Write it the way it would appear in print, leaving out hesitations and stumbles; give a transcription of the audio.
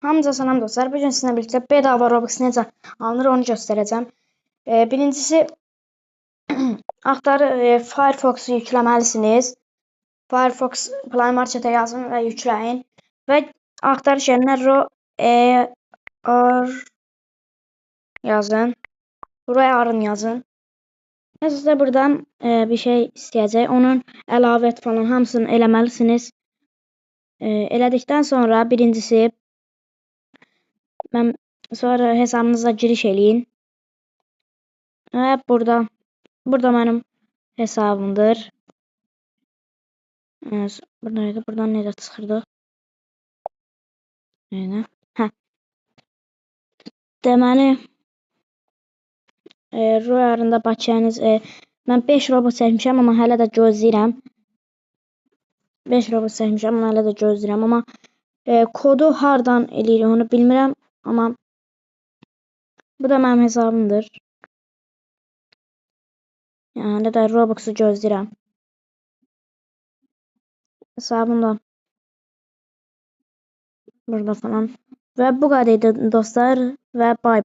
Hamınıza salam dostlar. Bugün sizinlə birlikdə bedava Robux necə alınır onu göstərəcəm. Birincisi Firefox yükləməlisiniz. Firefox Play Marketə yazın və yükləyin. Və axtarış yerinə ROAR yazın. ROAR yazın. Və sizə buradan bir şey istəyəcək. Onun əlavə et falan hamısını eləməlisiniz. Elədikdən sonra birincisi sonra hesabınıza giriş eləyin. Və burada mənim hesabımdır. Buradan necə çıxırdıq? Hə. Deməli Royarında bakiyəniz mən 5 robot çəkmişəm, amma hələ də gözləyirəm. 5 robot çəkmişəm, amma hələ də gözləyirəm, amma kodu hardan eləyirik onu bilmirəm, amma bu da mənim hesabımdır. Yəni hələ də Robux'u gözləyirəm. Hesabım da burada falan. Və bu qədər idi dostlar və bay bay.